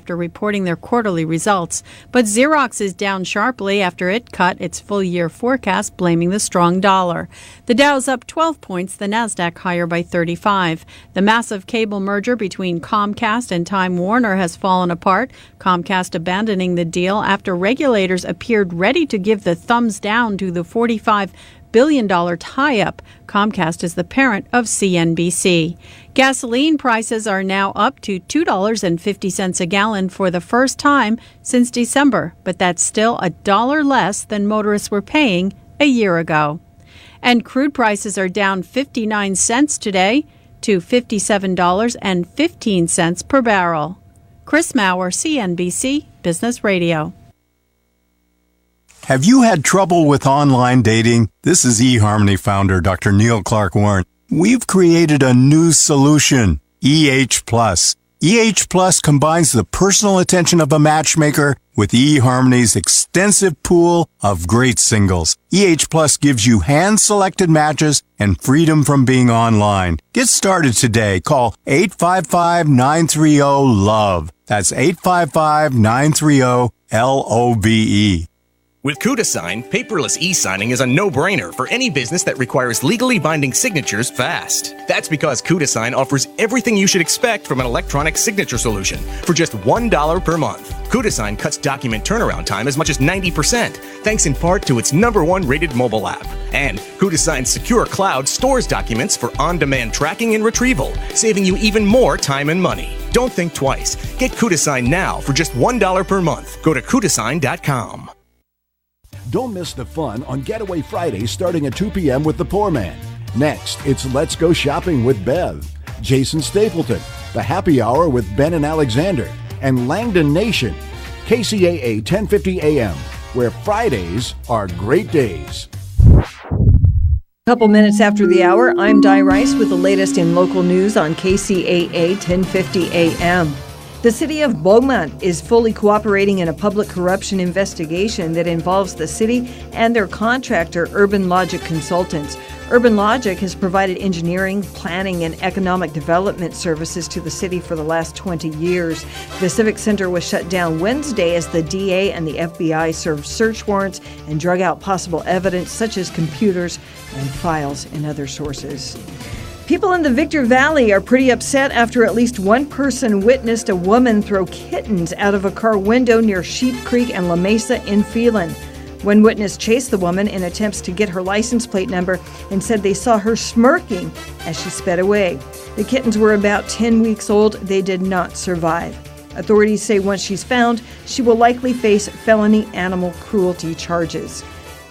after reporting their quarterly results. But Xerox is down sharply after it cut its full-year forecast, blaming the strong dollar. The Dow's up 12 points, the Nasdaq higher by 35. The massive cable merger between Comcast and Time Warner has fallen apart, Comcast abandoning the deal after regulators appeared ready to give the thumbs down to the $45 billion tie-up. Comcast is the parent of CNBC. Gasoline prices are now up to $2.50 a gallon for the first time since December, but that's still $1 less than motorists were paying a year ago. And crude prices are down 59 cents today to $57.15 per barrel. Chris Maurer, CNBC Business Radio. Have you had trouble with online dating? This is eHarmony founder Dr. Neil Clark Warren. We've created a new solution, EH+. EH+ combines the personal attention of a matchmaker with eHarmony's extensive pool of great singles. EH+ gives you hand-selected matches and freedom from being online. Get started today. Call 855-930-LOVE. That's 855-930-LOVE. With KudaSign, paperless e-signing is a no-brainer for any business that requires legally binding signatures fast. That's because KudaSign offers everything you should expect from an electronic signature solution for just $1 per month. KudaSign cuts document turnaround time as much as 90%, thanks in part to its #1 rated mobile app. And KudaSign's secure cloud stores documents for on-demand tracking and retrieval, saving you even more time and money. Don't think twice. Get KudaSign now for just $1 per month. Go to KudaSign.com. Don't miss the fun on Getaway Friday starting at 2 p.m. with The Poor Man. Next, it's Let's Go Shopping with Bev, Jason Stapleton, The Happy Hour with Ben and Alexander, and Langdon Nation. KCAA 1050 AM, where Fridays are great days. Couple minutes after the hour, I'm Di Rice with the latest in local news on KCAA 1050 AM. The city of Beaumont is fully cooperating in a public corruption investigation that involves the city and their contractor, Urban Logic Consultants. Urban Logic has provided engineering, planning, and economic development services to the city for the last 20 years. The Civic Center was shut down Wednesday as the DA and the FBI served search warrants and drug out possible evidence such as computers and files and other sources. People in the Victor Valley are pretty upset after at least one person witnessed a woman throw kittens out of a car window near Sheep Creek and La Mesa in Phelan. One witness chased the woman in attempts to get her license plate number and said they saw her smirking as she sped away. The kittens were about 10 weeks old. They did not survive. Authorities say once she's found, she will likely face felony animal cruelty charges.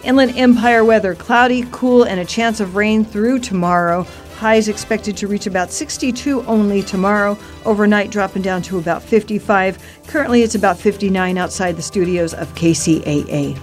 Inland Empire weather, cloudy, cool, and a chance of rain through tomorrow. Highs expected to reach about 62 only tomorrow. Overnight dropping down to about 55. Currently it's about 59 outside the studios of KCAA.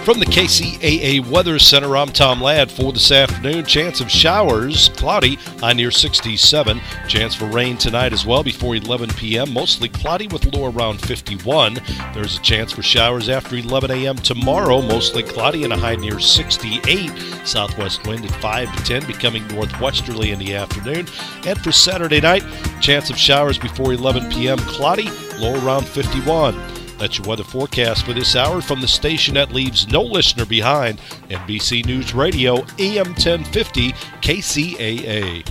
From the KCAA Weather Center, I'm Tom Ladd for this afternoon. Chance of showers, cloudy, high near 67. Chance for rain tonight as well before 11 p.m. Mostly cloudy with low around 51. There's a chance for showers after 11 a.m. tomorrow. Mostly cloudy and a high near 68. Southwest wind at 5 to 10, becoming northwesterly in the afternoon. And for Saturday night, chance of showers before 11 p.m. Cloudy, low around 51. That's your weather forecast for this hour from the station that leaves no listener behind, NBC News Radio, AM 1050, KCAA.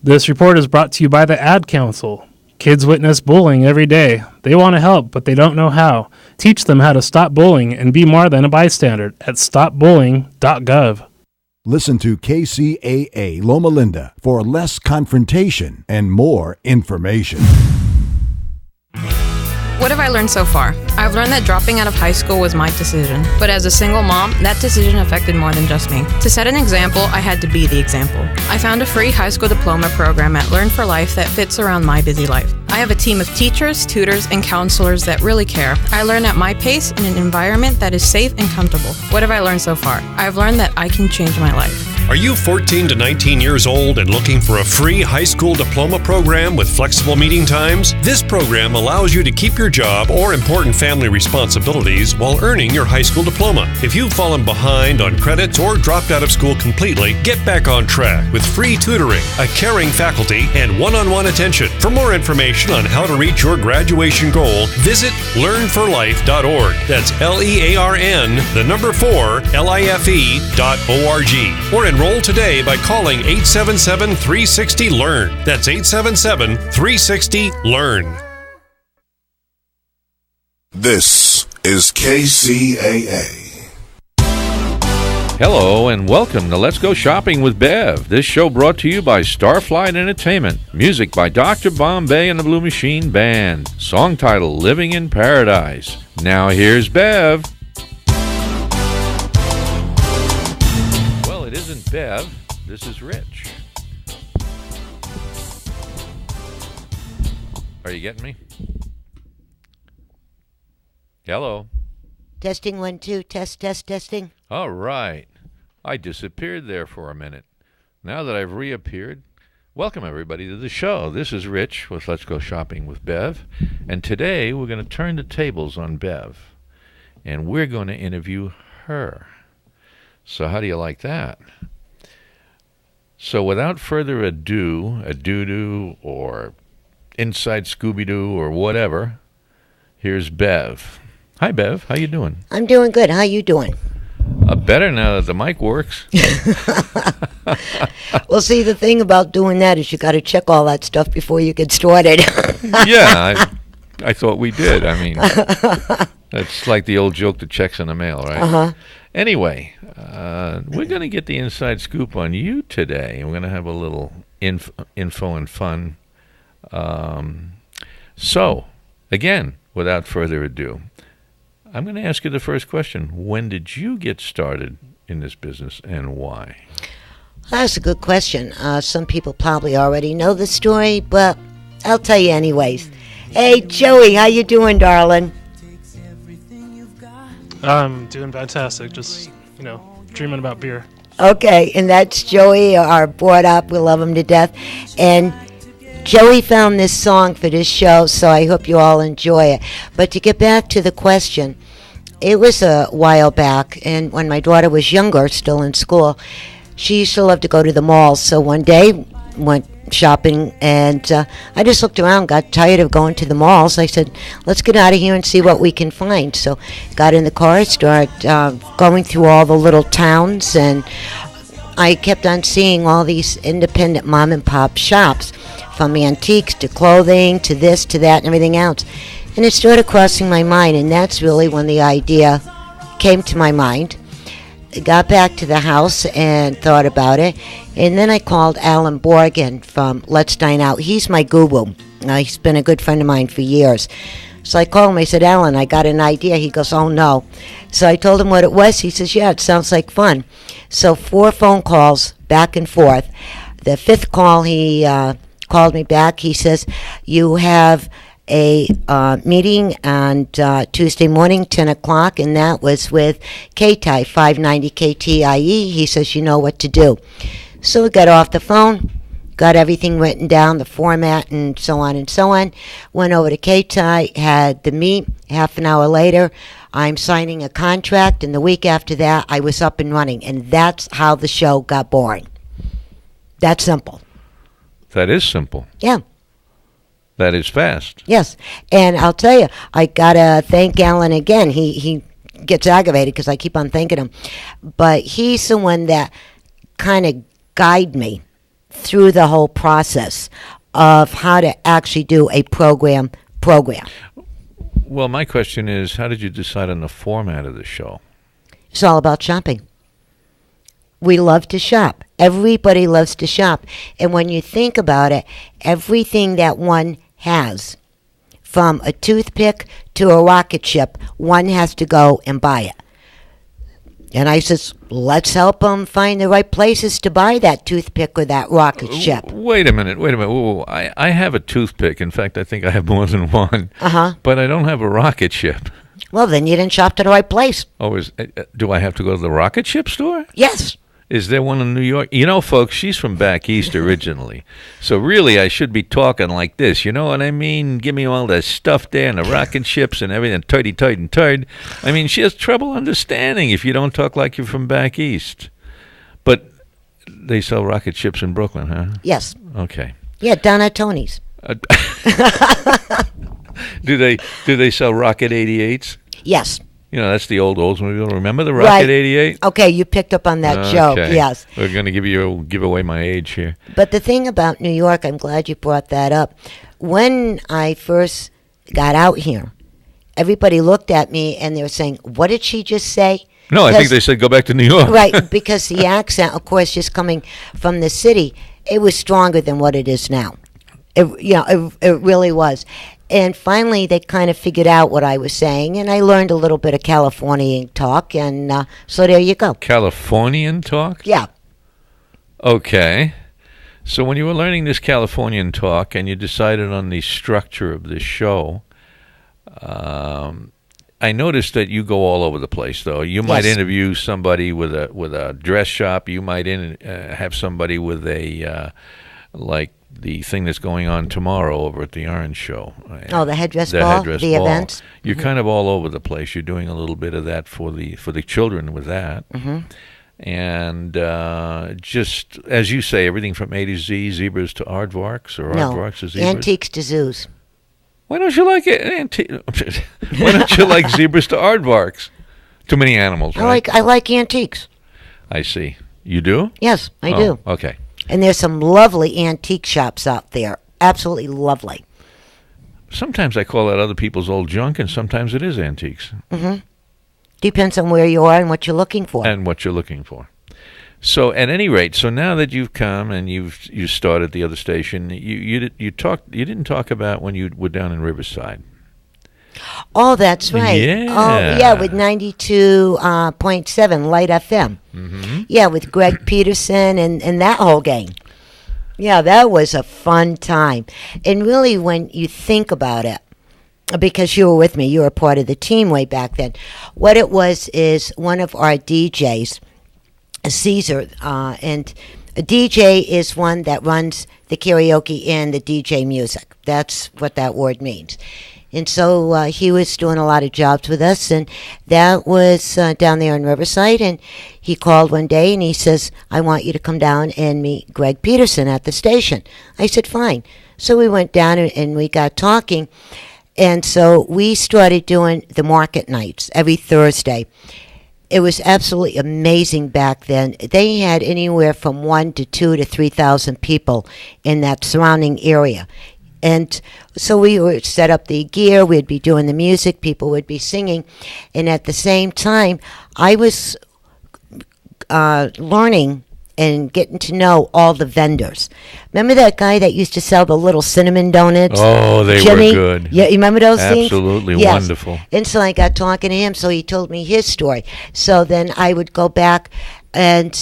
This report is brought to you by the Ad Council. Kids witness bullying every day. They want to help, but they don't know how. Teach them how to stop bullying and be more than a bystander at stopbullying.gov. Listen to KCAA Loma Linda for less confrontation and more information. What have I learned so far? I've learned that dropping out of high school was my decision, but as a single mom, that decision affected more than just me. To set an example, I had to be the example. I found a free high school diploma program at Learn for Life that fits around my busy life. I have a team of teachers, tutors, and counselors that really care. I learn at my pace in an environment that is safe and comfortable. What have I learned so far? I've learned that I can change my life. Are you 14 to 19 years old and looking for a free high school diploma program with flexible meeting times? This program allows you to keep your job or important family responsibilities while earning your high school diploma. If you've fallen behind on credits or dropped out of school completely, get back on track with free tutoring, a caring faculty, and one-on-one attention. For more information on how to reach your graduation goal, visit learnforlife.org. That's LEARN, the number 4, LIFE.org. Or enroll today by calling 877-360-LEARN. That's 877-360-LEARN. This is KCAA. Hello and welcome to Let's Go Shopping with Bev. This show brought to you by Starflight Entertainment. Music by Dr. Bombay and the Blue Machine Band. Song title Living in Paradise. Now here's Bev. Well, it isn't Bev. This is Rich. Are you getting me? Hello. Testing 1 2 testing. All right. I disappeared there for a minute. Now that I've reappeared, welcome everybody to the show. This is Rich with Let's Go Shopping with Bev. And today we're going to turn the tables on Bev. And we're going to interview her. So how do you like that? So without further ado, a doo-doo or inside Scooby-Doo or whatever, here's Bev. Hi, Bev. How you doing? I'm doing good. How you doing? Better now that the mic works. Well, see, the thing about doing that is you got to check all that stuff before you get started. Yeah, I thought we did. I mean, that's like the old joke, the check's in the mail, right? Uh-huh. Anyway, we're going to get the inside scoop on you today. We're going to have a little info and fun. So, again, without further ado, I'm going to ask you the first question. When did you get started in this business and why? That's a good question. Some people probably already know the story, but I'll tell you anyways. Hey, Joey, how you doing, darling? I'm doing fantastic. Just, dreaming about beer. Okay, and that's Joey, our board up. We love him to death. And Joey found this song for this show, so I hope you all enjoy it. But to get back to the question, it was a while back, and when my daughter was younger, still in school, she used to love to go to the malls. So one day, went shopping, and I just looked around, got tired of going to the malls. I said, let's get out of here and see what we can find. So got in the car, started going through all the little towns, and I kept on seeing all these independent mom and pop shops, from antiques to clothing to this to that and everything else. And it started crossing my mind, and that's really when the idea came to my mind. I got back to the house and thought about it, and then I called Alan Borgen from Let's Dine Out. He's my guru. He's been a good friend of mine for years. So I called him. I said, Alan, I got an idea. He goes, oh, no. So I told him what it was. He says, yeah, it sounds like fun. So 4 phone calls back and forth. The 5th call, he called me back. He says, you have a meeting on Tuesday morning, 10 o'clock, and that was with KTI, 590 KTIE. He says, you know what to do. So we got off the phone, got everything written down, the format and so on, went over to KTI, had the meet. Half an hour later, I'm signing a contract, and the week after that, I was up and running, and that's how the show got born. That's simple. That is simple. Yeah. That is fast. Yes. And I'll tell you, I got to thank Alan again. He gets aggravated because I keep on thanking him. But he's the one that kind of guided me through the whole process of how to actually do a program. Well, my question is, how did you decide on the format of the show? It's all about shopping. We love to shop. Everybody loves to shop. And when you think about it, everything that one has, from a toothpick to a rocket ship, one has to go and buy it. And I says, let's help them find the right places to buy that toothpick or that rocket ship. Wait a minute. Whoa. I have a toothpick. In fact, I think I have more than one. Uh-huh. But I don't have a rocket ship. Well, then you didn't shop to the right place. Oh, do I have to go to the rocket ship store? Yes. Is there one in New York? You know, folks, she's from back east originally. So really, I should be talking like this. You know what I mean? Give me all that stuff there and the rocket ships and everything, turd. I mean, she has trouble understanding if you don't talk like you're from back east. But they sell rocket ships in Brooklyn, huh? Yes. Okay. Yeah, down at Tony's. Do they sell Rocket 88s? Yes. You know, that's the old Oldsmobile. Remember the Rocket 88? Okay, you picked up on that joke. Yes. We're going to give away my age here. But the thing about New York, I'm glad you brought that up. When I first got out here, everybody looked at me and they were saying, "What did she just say?" No, I think they said go back to New York. Right, because the accent, of course, just coming from the city, it was stronger than what it is now. It really was. And finally, they kind of figured out what I was saying, and I learned a little bit of Californian talk, and so there you go. Californian talk? Yeah. Okay. So when you were learning this Californian talk and you decided on the structure of this show, I noticed that you go all over the place, though. You might interview somebody with a dress shop. You might have somebody with a like the thing that's going on tomorrow over at the Orange Show. Oh, the headdress ball, the events. You're kind of all over the place. You're doing a little bit of that for the children with that. Mm-hmm. And just, as you say, everything from A to Z, zebras to aardvarks, or aardvarks to zebras? Antiques to zoos. Why don't you like it? Why don't you like zebras to aardvarks? Too many animals, right? I like antiques. I see. You do? Yes, I do. Okay. And there's some lovely antique shops out there. Absolutely lovely. Sometimes I call that other people's old junk, and sometimes it is antiques. Mm-hmm. Depends on where you are and what you're looking for. So, at any rate, so now that you've come and you started the other station, you didn't talk about when you were down in Riverside. Oh, that's right. Yeah. Oh, yeah, with 92.7 Light FM. Mm-hmm. Yeah, with Greg Peterson and that whole gang. Yeah, that was a fun time. And really, when you think about it, because you were with me, you were part of the team way back then, what it was is one of our DJs, Caesar, and a DJ is one that runs the karaoke and the DJ music. That's what that word means. And so he was doing a lot of jobs with us, and that was down there in Riverside. And he called one day, and he says, "I want you to come down and meet Greg Peterson at the station." I said, "Fine." So we went down, and we got talking. And so we started doing the market nights every Thursday. It was absolutely amazing back then. They had anywhere from 1 to 2 to 3,000 people in that surrounding area. And so we would set up the gear, we'd be doing the music, people would be singing. And at the same time, I was learning and getting to know all the vendors. Remember that guy that used to sell the little cinnamon donuts? Oh, they Jimmy? were good. Yeah, you remember those things? Absolutely Yes. wonderful. And so I got talking to him, so he told me his story. So then I would go back and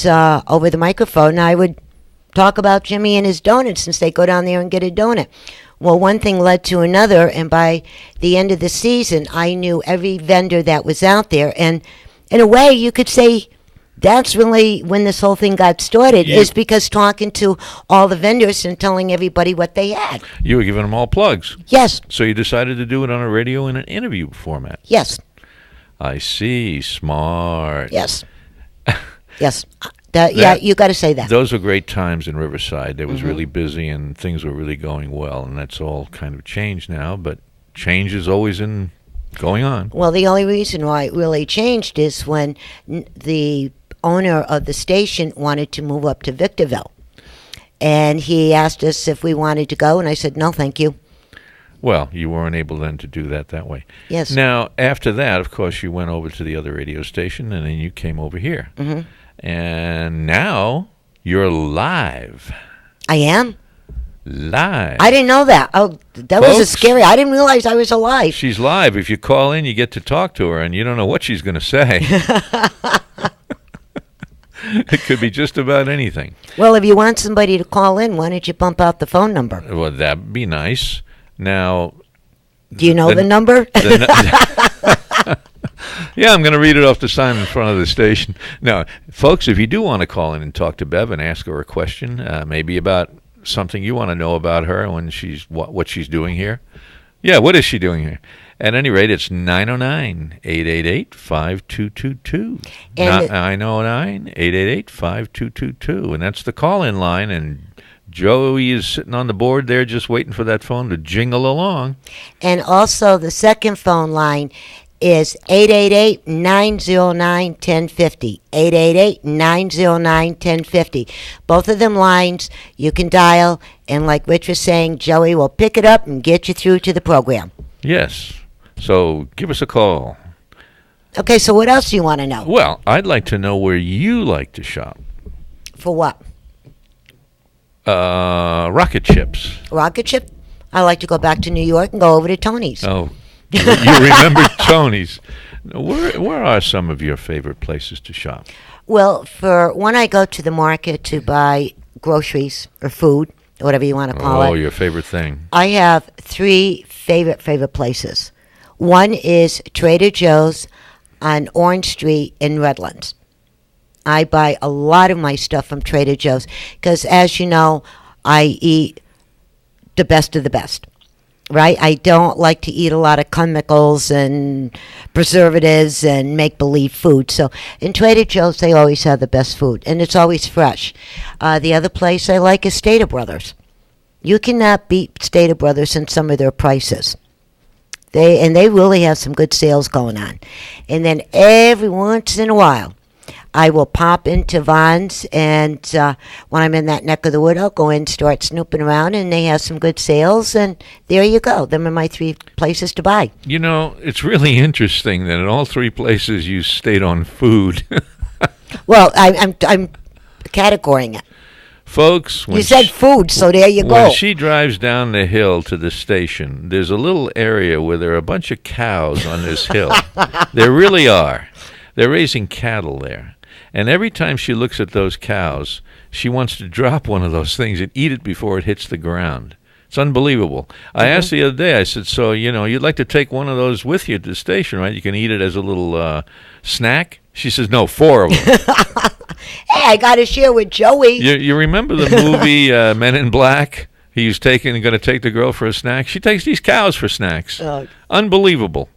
over the microphone, I would talk about Jimmy and his donuts since they go down there and get a donut. Well, one thing led to another, and by the end of the season, I knew every vendor that was out there. And in a way, you could say that's really when this whole thing got started, is because talking to all the vendors and telling everybody what they had. You were giving them all plugs. Yes. So you decided to do it on a radio in an interview format. Yes. I see. Smart. Yes. Yes. Yeah, you got to say that. Those were great times in Riverside. It was really busy and things were really going well, and that's all kind of changed now, but change is always going on. Well, the only reason why it really changed is when the owner of the station wanted to move up to Victorville, and he asked us if we wanted to go, and I said, no, thank you. Well, you weren't able then to do that way. Yes. Now, after that, of course, you went over to the other radio station, and then you came over here. Mm-hmm. And now you're live. I am? Live. I didn't know that. Oh, that was a scary. I didn't realize I was alive. She's live. If you call in, you get to talk to her, and you don't know what she's going to say. It could be just about anything. Well, if you want somebody to call in, why don't you bump out the phone number? Well, that'd be nice. Now, do you know the number? Yeah, I'm going to read it off the sign in front of the station. Now, folks, if you do want to call in and talk to Bev and ask her a question, maybe about something you want to know about her when she's what she's doing here. Yeah, what is she doing here? At any rate, it's 909-888-5222. 909-888-5222. And that's the call-in line, and Joey is sitting on the board there just waiting for that phone to jingle along. And also the second phone line is 888-909-1050. 888-909-1050. Both of them lines you can dial, and like Rich was saying, Joey will pick it up and get you through to the program. Yes. So give us a call. Okay, so what else do you want to know? Well, I'd like to know where you like to shop. For what? Rocket chips. Rocket chip? I like to go back to New York and go over to Tony's. Oh, you remember Tony's. Where are some of your favorite places to shop? Well, for when I go to the market to buy groceries or food, whatever you want to call it. Oh, your favorite thing. I have three favorite places. One is Trader Joe's on Orange Street in Redlands. I buy a lot of my stuff from Trader Joe's because, as you know, I eat the best of the best, right? I don't like to eat a lot of chemicals and preservatives and make-believe food. So in Trader Joe's, they always have the best food, and it's always fresh. The other place I like is Stater Brothers. You cannot beat Stater Brothers in some of their prices. They really have some good sales going on. And then every once in a while, I will pop into Vons, and when I'm in that neck of the wood, I'll go in and start snooping around, and they have some good sales, and there you go. Them are my three places to buy. You know, it's really interesting that in all three places you stayed on food. Well, I'm categorizing it. Folks, you said food, so there you go. When she drives down the hill to the station, there's a little area where there are a bunch of cows on this hill. There really are. They're raising cattle there. And every time she looks at those cows, she wants to drop one of those things and eat it before it hits the ground. It's unbelievable. I asked the other day, I said, so, you'd like to take one of those with you to the station, right? You can eat it as a little snack. She says, no, 4 of them. Hey, I got to share with Joey. You remember the movie Men in Black? He's going to take the girl for a snack. She takes these cows for snacks. Unbelievable.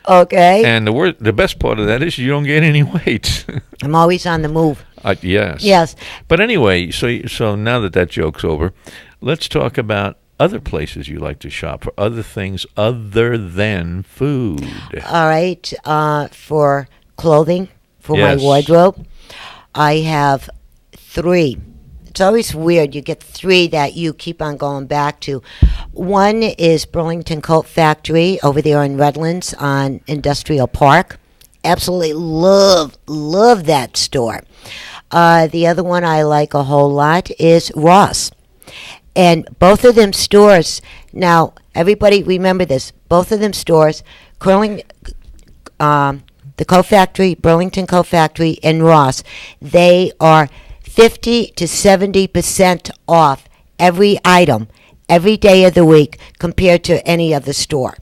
Okay. And the best part of that is you don't get any weight. I'm always on the move. Yes. Yes. But anyway, so now that joke's over, let's talk about other places you like to shop for other things other than food. All right. For clothing, for my wardrobe, I have 3. It's always weird. You get 3 that you keep on going back to. One is Burlington Coat Factory over there in Redlands on Industrial Park. Absolutely love that store. The other one I like a whole lot is Ross. And both of them stores, now everybody remember this, both of them stores, the Coat Factory, Burlington Coat Factory, and Ross, they are 50 to 70% off every item, every day of the week, compared to any other store.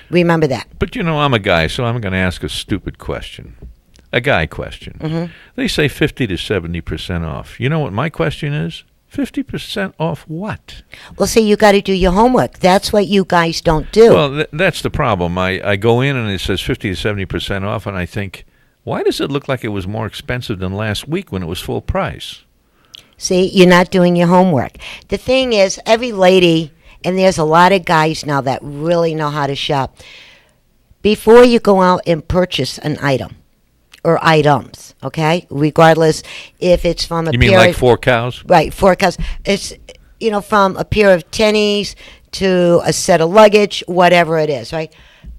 Remember that. But I'm a guy, so I'm going to ask a stupid question. A guy question. Mm-hmm. They say 50 to 70% off. You know what my question is? 50% off what? Well, see, you got to do your homework. That's what you guys don't do. Well, that's the problem. I go in and it says 50 to 70% off, and I think, why does it look like it was more expensive than last week when it was full price? See, you're not doing your homework. The thing is, every lady, and there's a lot of guys now that really know how to shop, before you go out and purchase an item, or items, okay? Regardless if it's from a pair of... You mean like 4 cows? Right, 4 cows. It's, from a pair of tennies to a set of luggage, whatever it is, right?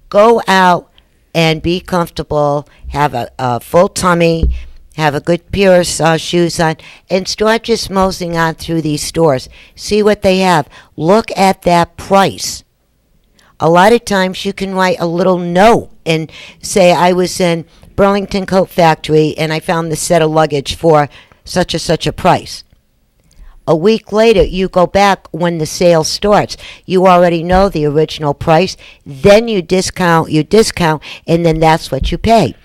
Go out and be comfortable, have a full tummy, have a good pair of shoes on, and start just moseying on through these stores. See what they have. Look at that price. A lot of times you can write a little note and say, I was in Burlington Coat Factory and I found this set of luggage for such a price. A week later, you go back when the sale starts. You already know the original price. Then you discount, and then that's what you pay.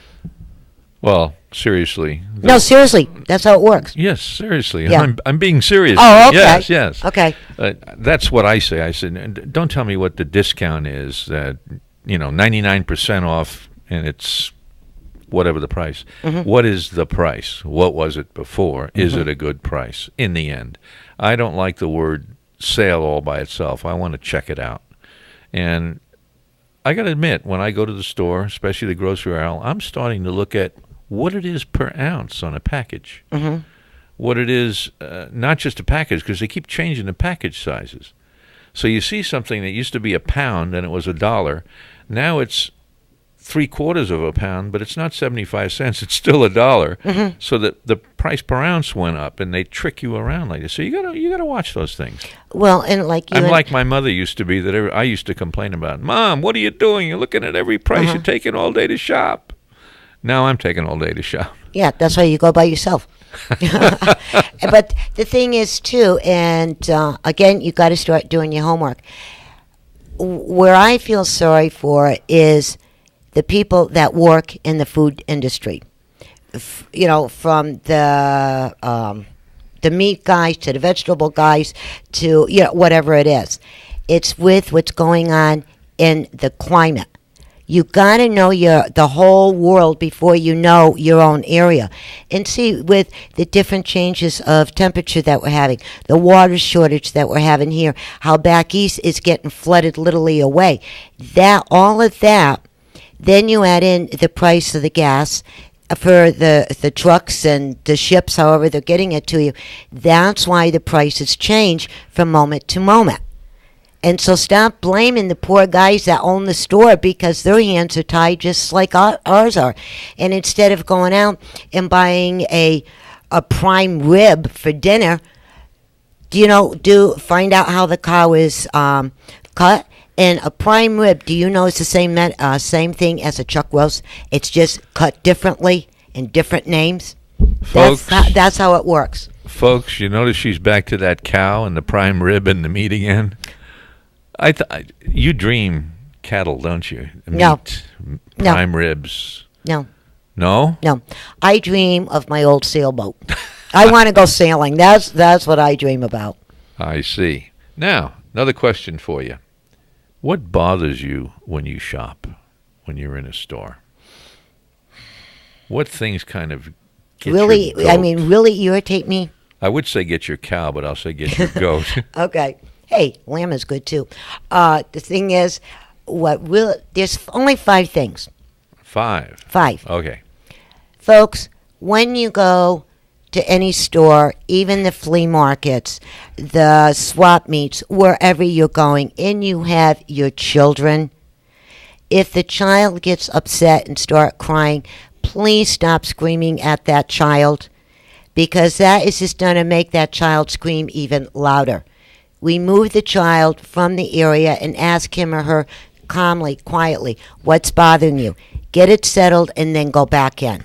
Well, seriously. No, seriously. That's how it works. Yes, seriously. Yeah. I'm being serious. Oh, okay. Yes. Okay. That's what I say. I said, don't tell me what the discount is. That 99% off, and it's whatever the price. Mm-hmm. What is the price? What was it before? Is it a good price in the end? I don't like the word sale all by itself. I want to check it out. And I got to admit, when I go to the store, especially the grocery aisle, I'm starting to look at what it is per ounce on a package. Mm-hmm. What it is, not just a package, because they keep changing the package sizes. So you see something that used to be a pound and it was $1. Now it's 3/4 of a pound, but it's not 75 cents. It's still $1. Mm-hmm. So that the price per ounce went up, and they trick you around like this. So you gotta watch those things. Well, and like you, I'm like my mother used to be. I used to complain about, Mom, what are you doing? You're looking at every price. You're taking all day to shop. Now I'm taking all day to shop. Yeah, that's why you go by yourself. But the thing is, too, and again, you got to start doing your homework. Where I feel sorry for is the people that work in the food industry. From the meat guys to the vegetable guys to whatever it is. It's with what's going on in the climate. You got to know the whole world before you know your own area. And see, with the different changes of temperature that we're having, the water shortage that we're having here, how back east is getting flooded literally away. All of that, then you add in the price of the gas for the trucks and the ships, however they're getting it to you. That's why the prices change from moment to moment. And so stop blaming the poor guys that own the store because their hands are tied just like ours are. And instead of going out and buying a prime rib for dinner, find out how the cow is cut. And a prime rib, do you know it's the same thing as a chuck roast? It's just cut differently in different names. Folks, that's how it works. Folks, you notice she's back to that cow and the prime rib and the meat again? You dream cattle, don't you? Meat, prime ribs. No. No? No. I dream of my old sailboat. I want to go sailing. That's what I dream about. I see. Now, another question for you. What bothers you when you shop, when you're in a store? What things kind of get really, your goat? really irritate me? I would say get your cow, but I'll say get your goat. Okay. Hey, lamb is good too. The thing is, there's only 5 things. 5? 5. Okay. Folks, when you go to any store, even the flea markets, the swap meets, wherever you're going, and you have your children, if the child gets upset and start crying, please stop screaming at that child, because that is just going to make that child scream even louder. Remove the child from the area and ask him or her calmly, quietly, what's bothering you? Get it settled and then go back in.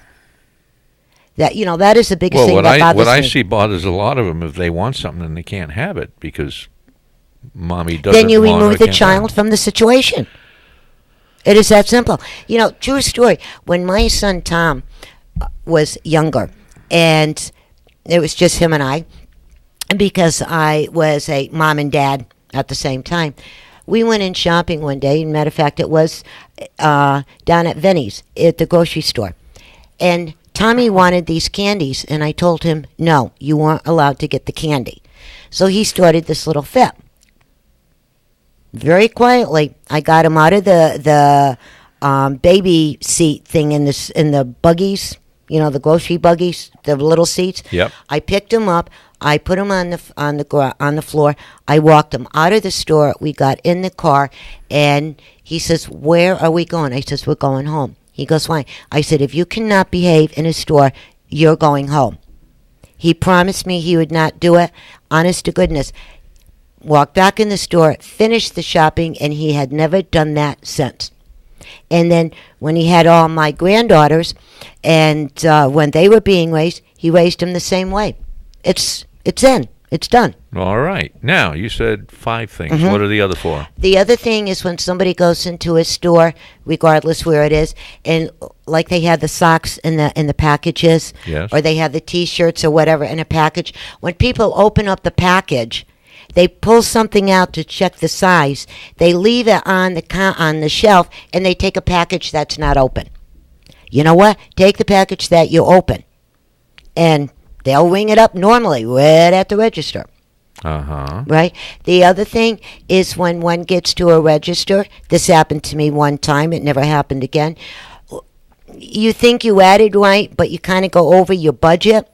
That is the biggest thing that bothers me. What I see bothers a lot of them if they want something and they can't have it because mommy doesn't want it. Then you remove the child from the situation. It is that simple. True story. When my son Tom was younger, and it was just him and I, because I was a mom and dad at the same time, we went in shopping one day. Matter of fact, it was down at Vinnie's at the grocery store. And Tommy wanted these candies, and I told him, no, you weren't allowed to get the candy. So he started this little fit. Very quietly, I got him out of the baby seat thing in the buggies, the grocery buggies, the little seats. Yep. I picked him up. I put him on the floor. I walked him out of the store. We got in the car, and he says, "Where are we going?" I says, "We're going home." He goes, "Why?" I said, "If you cannot behave in a store, you're going home." He promised me he would not do it. Honest to goodness. Walked back in the store, finished the shopping, and he had never done that since. And then when he had all my granddaughters, and when they were being raised, he raised them the same way. It's in. It's done. All right. Now, you said 5 things. What are the other 4? The other thing is when somebody goes into a store, regardless where it is, and like they have the socks in the packages, Yes. or they have the T-shirts or whatever in a package. When people open up the package, they pull something out to check the size. They leave it on the shelf, and they take a package that's not open. You know what? Take the package that you open, and they'll ring it up normally right at the register. Right? The other thing is when one gets to a register, this happened to me one time, it never happened again. You think you added right, but you kind of go over your budget.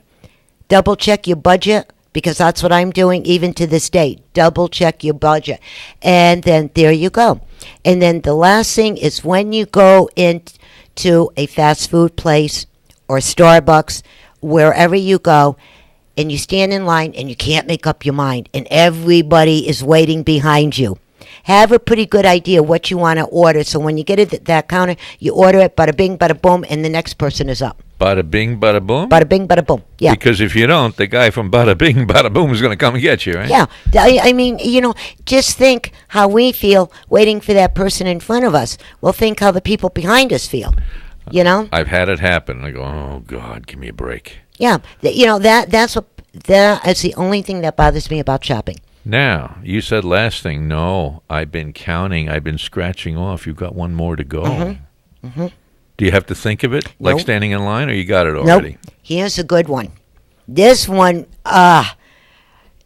Double check your budget, because that's what I'm doing even to this day. Double check your budget. And then there you go. And then the last thing is when you go into a fast food place or Starbucks, wherever you go, and you stand in line and you can't make up your mind, and everybody is waiting behind you. Have a pretty good idea what you want to order, so when you get at that counter, you order it, bada bing, bada boom, and the next person is up. Bada bing, bada boom? Bada bing, bada boom, yeah. Because if you don't, the guy from Bada Bing, Bada Boom is going to come and get you, right? Yeah. I mean, just think how we feel waiting for that person in front of us. Well, think how the people behind us feel. I've had it happen. I go, oh, God, give me a break. Yeah. That is the only thing that bothers me about shopping. Now, you said last thing, no, I've been counting, I've been scratching off. You've got one more to go. Do you have to think of it, like standing in line, or you got it already? Nope. Here's a good one. This one,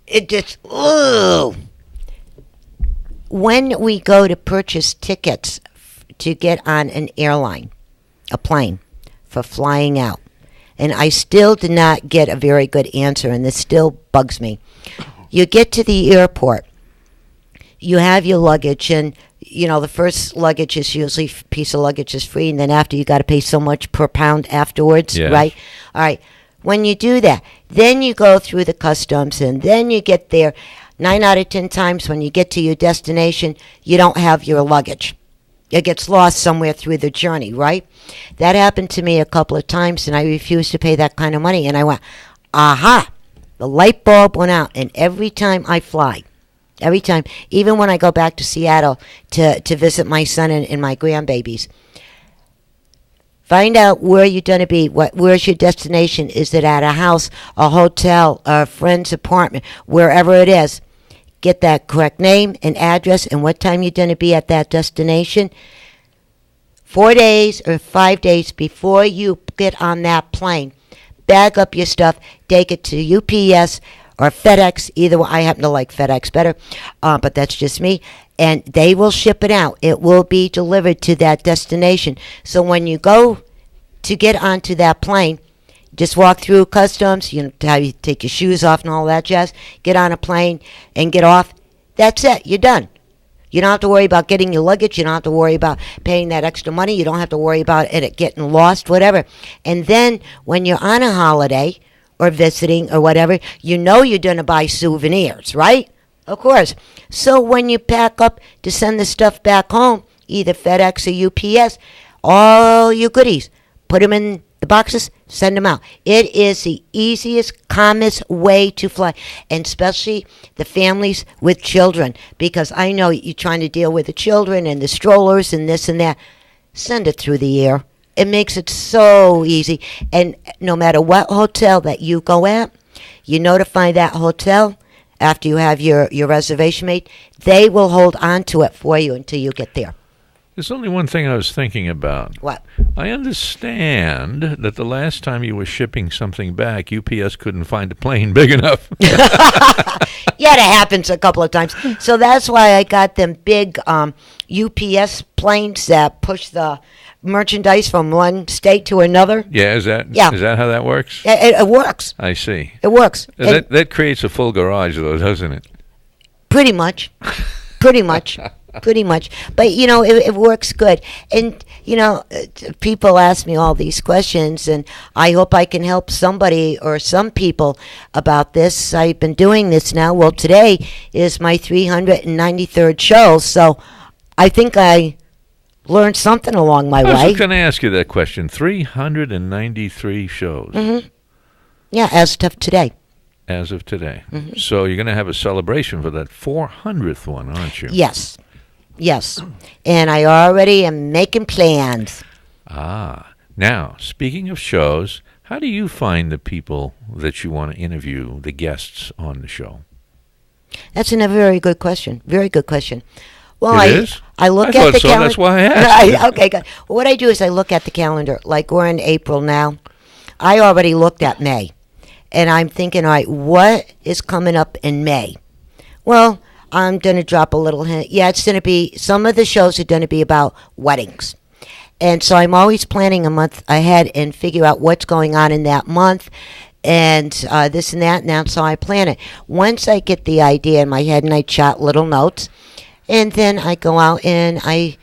it just, ooh. When we go to purchase tickets to get on an airline, a plane, for flying out, and I still did not get a very good answer, and this still bugs me. You get to the airport, you have your luggage, and the first luggage is usually piece of luggage is free, and then after you got to pay so much per pound afterwards, right? All right. When you do that, then you go through the customs, and then you get there. 9 out of 10 times when you get to your destination, you don't have your luggage. It gets lost somewhere through the journey, right? That happened to me a couple of times, and I refused to pay that kind of money. And I went, aha, the light bulb went out. And every time I fly, even when I go back to Seattle to visit my son and my grandbabies, find out where you're going to be. Where's your destination? Is it at a house, a hotel, a friend's apartment, wherever it is? Get that correct name and address and what time you're going to be at that destination. 4 days or 5 days before you get on that plane, bag up your stuff, take it to UPS or FedEx. Either way, I happen to like FedEx better, but that's just me. And they will ship it out. It will be delivered to that destination. So when you go to get onto that plane, just walk through customs, how you take your shoes off and all that jazz, get on a plane and get off. That's it. You're done. You don't have to worry about getting your luggage. You don't have to worry about paying that extra money. You don't have to worry about it getting lost, whatever. And then when you're on a holiday or visiting or whatever, you're going to buy souvenirs, right? Of course. So when you pack up to send the stuff back home, either FedEx or UPS, all your goodies, put them in the boxes, send them out. It is the easiest, calmest way to fly, and especially the families with children, because I know you're trying to deal with the children and the strollers and this and that. Send it through the air. It makes it so easy. And no matter what hotel that you go at, you notify that hotel after you have your reservation made. They will hold on to it for you until you get there. There's only one thing I was thinking about. What? I understand that the last time you were shipping something back, UPS couldn't find a plane big enough. Yeah, that happens a couple of times. So that's why I got them big UPS planes that push the merchandise from one state to another. Yeah, is that how that works? It works. I see. It works. That creates a full garage, though, doesn't it? Pretty much. Pretty much. But, it works good. And, people ask me all these questions, and I hope I can help somebody or some people about this. I've been doing this now. Well, today is my 393rd show, so I think I learned something along my way. I was just going to ask you that question. 393 shows. Mm-hmm. Yeah, as of today. as of today. So you're going to have a celebration for that 400th one, aren't you? Yes. And I already am making plans. Now, speaking of shows, how do you find the people that you want to interview, the guests on the show? That's a very good question. Very good question. Well, I look I at the so. calendar. That's why I asked. Okay, good. Well, what I do is I look at the calendar. Like we're in April now. I already looked at May. And I'm thinking, all right, what is coming up in May? Well, I'm going to drop a little hint. Yeah, it's going to be, some of the shows are going to be about weddings. And so I'm always planning a month ahead and figure out what's going on in that month and this and that. And that's how I plan it. Once I get the idea in my head and I jot little notes, and then I go out and I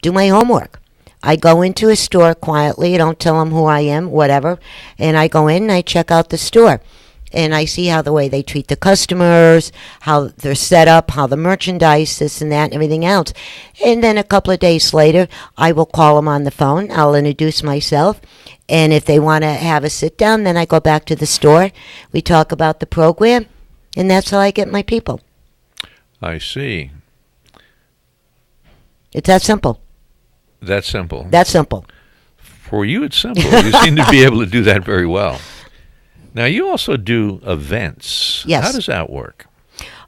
do my homework. I go into a store quietly. I don't tell them who I am, whatever. And I go in and I check out the store. And I see how the way they treat the customers, how they're set up, how the merchandise, this and that, and everything else. And then a couple of days later, I will call them on the phone. I'll introduce myself. And if they want to have a sit down, then I go back to the store. We talk about the program. And that's how I get my people. I see. It's that simple. That's simple. That's simple. For you, it's simple. You seem to be able to do that very well. Now, you also do events. Yes. How does that work?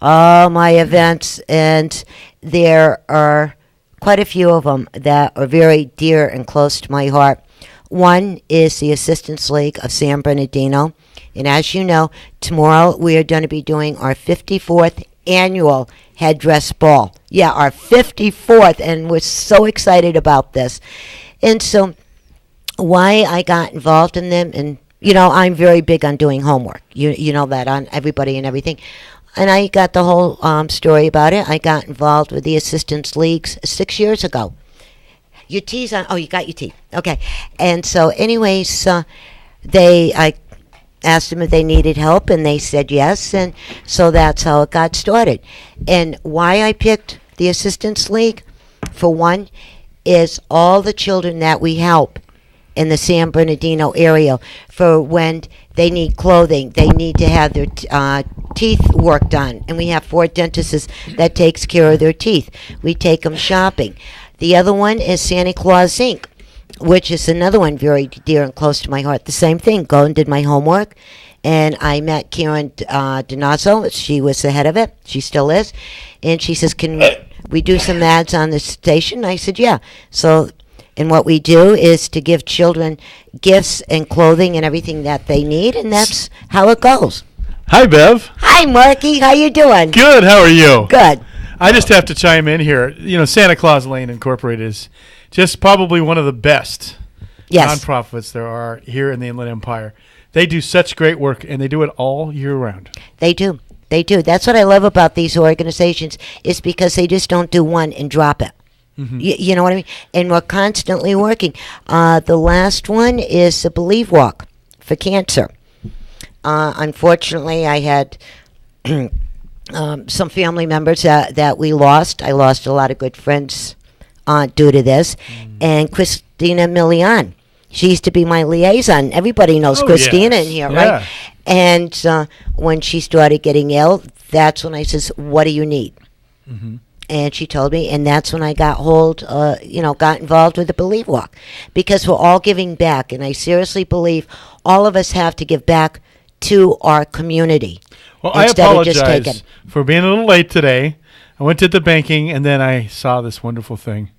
My events, and there are quite a few of them that are very dear and close to my heart. One is the Assistance League of San Bernardino. And as you know, tomorrow we are going to be doing our 54th annual headdress ball. Yeah, our 54th, and we're so excited about this. And so why I got involved in them, and I'm very big on doing homework. You know that on everybody and everything. And I got the whole story about it. I got involved with the Assistance Leagues 6 years ago. Your tea's on. Oh, you got your tea. Okay. And so anyways, I asked them if they needed help, and they said yes. And so that's how it got started. And why I picked the Assistance League, for one, is all the children that we help in the San Bernardino area for when they need clothing, they need to have their teeth worked on, and we have 4 dentists that takes care of their teeth. We take them shopping. The other one is Santa Claus Inc., which is another one very dear and close to my heart. The same thing. Go and did my homework, and I met Karen Donazo. She was the head of it. She still is. And she says, can we do some ads on the station? I said, yeah. So, and what we do is to give children gifts and clothing and everything that they need, and that's how it goes. Hi, Bev. Hi, Marky. How you doing? Good. How are you? Good. I just have to chime in here. Santa Claus Lane Incorporated is just probably one of the best nonprofits there are here in the Inland Empire. They do such great work, and they do it all year round. They do. They do. That's what I love about these organizations, is because they just don't do one and drop it. Mm-hmm. You know what I mean? And we're constantly working. The last one is the Believe Walk for cancer. Unfortunately, I had some family members that we lost. I lost a lot of good friends due to this. And Christina Milian, she used to be my liaison. Everybody knows Christina in here, right? And when she started getting ill, that's when I says, what do you need? Mm-hmm. And she told me, and that's when I got involved with the Believe Walk, because we're all giving back, and I seriously believe all of us have to give back to our community. Well, I apologize for being a little late today. I went to the banking, and then I saw this wonderful thing,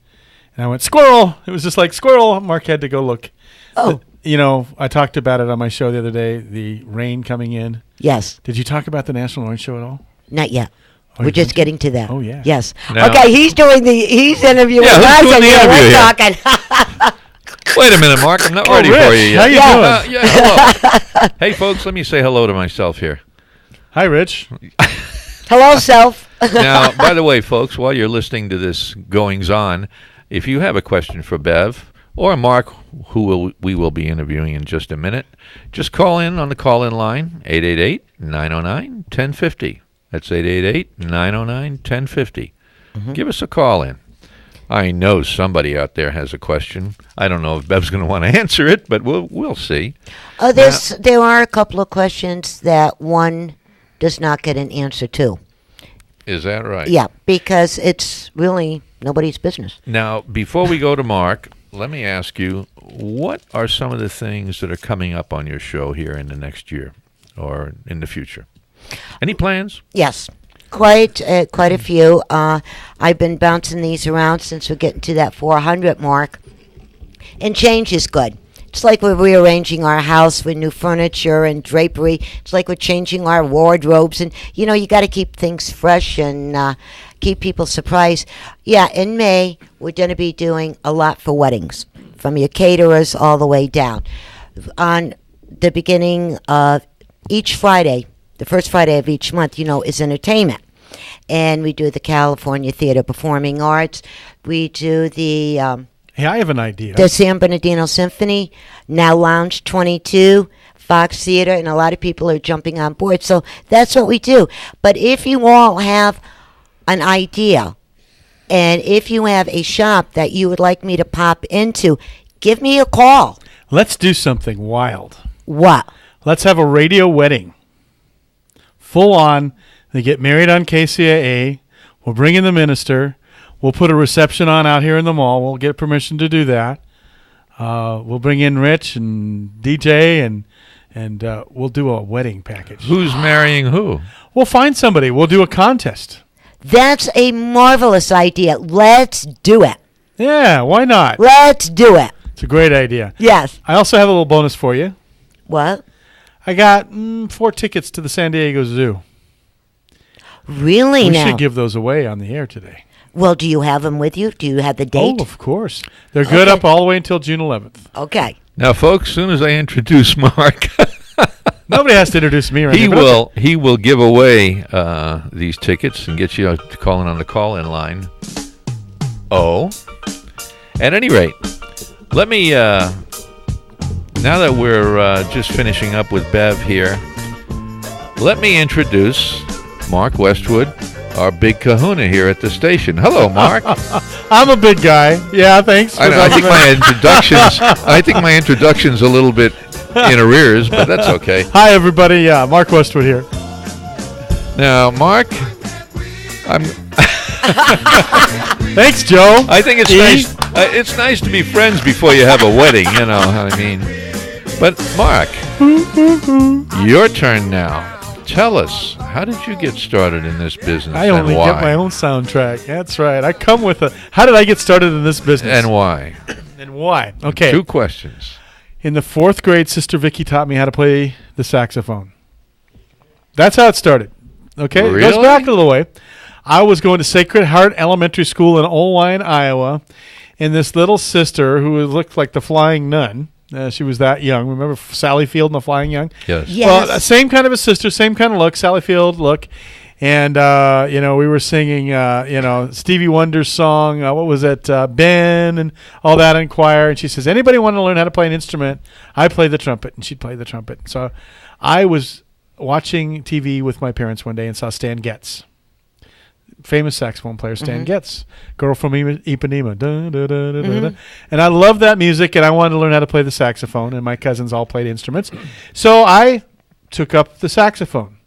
and I went, squirrel! It was just like, squirrel! Mark had to go look. Oh. I talked about it on my show the other day, the rain coming in. Yes. Did you talk about the National Orange Show at all? Not yet. We're just getting to that. Oh, yeah. Yes. Now, okay, he's interviewing us, and we're talking. Wait a minute, Mark. I'm not ready for you yet. How you doing? Hello. Hey, folks, let me say hello to myself here. Hi, Rich. Hello, self. Now, by the way, folks, while you're listening to this goings-on, if you have a question for Bev or Mark, we will be interviewing in just a minute, just call in on the call-in line, 888-909-1050. That's 888-909-1050. Mm-hmm. Give us a call in. I know somebody out there has a question. I don't know if Bev's going to want to answer it, but we'll see. There are a couple of questions that one does not get an answer to. Is that right? Yeah, because it's really nobody's business. Now, before we go to Mark, let me ask you, what are some of the things that are coming up on your show here in the next year or in the future? Any plans? Yes. Quite a few. I've been bouncing these around since we're getting to that 400 mark. And change is good. It's like we're rearranging our house with new furniture and drapery. It's like we're changing our wardrobes. And, you got to keep things fresh and keep people surprised. Yeah, in May, we're going to be doing a lot for weddings, from your caterers all the way down. On the beginning of each Friday, the first Friday of each month, is entertainment. And we do the California Theater Performing Arts. We do the... hey, I have an idea. The San Bernardino Symphony, now Lounge 22, Fox Theater, and a lot of people are jumping on board. So that's what we do. But if you all have an idea, and if you have a shop that you would like me to pop into, give me a call. Let's do something wild. What? Let's have a radio wedding. Full on. They get married on KCAA. We'll bring in the minister. We'll put a reception on out here in the mall. We'll get permission to do that. We'll bring in Rich and DJ, and we'll do a wedding package. Who's marrying who? We'll find somebody. We'll do a contest. That's a marvelous idea. Let's do it. Yeah, why not? Let's do it. It's a great idea. Yes. I also have a little bonus for you. What? I got 4 tickets to the San Diego Zoo. Really? We should give those away on the air today. Well, do you have them with you? Do you have the date? Oh, of course. They're good up all the way until June 11th. Okay. Now, folks, as soon as I introduce Mark... Nobody has to introduce me. Right? He will give away these tickets and get you to call in on the call-in line. Oh. At any rate, let me... now that we're just finishing up with Bev here, let me introduce Mark Westwood, our big kahuna here at the station. Hello, Mark. I'm a big guy. Yeah, thanks. I think my introduction's a little bit in arrears, but that's okay. Hi, everybody. Yeah, Mark Westwood here. Now, Mark, Thanks, Joe. I think it's nice. It's nice to be friends before you have a wedding. I mean. But Mark, your turn now. Tell us, how did you get started in this business? I only get my own soundtrack. That's right. I come with how did I get started in this business? And why? Okay. 2 questions. In the 4th grade, Sister Vicky taught me how to play the saxophone. That's how it started. Okay? Really? It goes back a little way. I was going to Sacred Heart Elementary School in Oline, Iowa, and this little sister who looked like the Flying Nun. She was that young. Remember Sally Field and the Flying Young? Yes. Well, same kind of a sister, same kind of look, Sally Field look. And, we were singing, Stevie Wonder's song, what was it, Ben, and all that in choir. And she says, anybody want to learn how to play an instrument? I play the trumpet, and she'd play the trumpet. So I was watching TV with my parents one day and saw Stan Getz. Famous saxophone player Stan Getz, Girl from Ipanema. Da, da, da, da, da. And I love that music, and I wanted to learn how to play the saxophone, and my cousins all played instruments. So I took up the saxophone,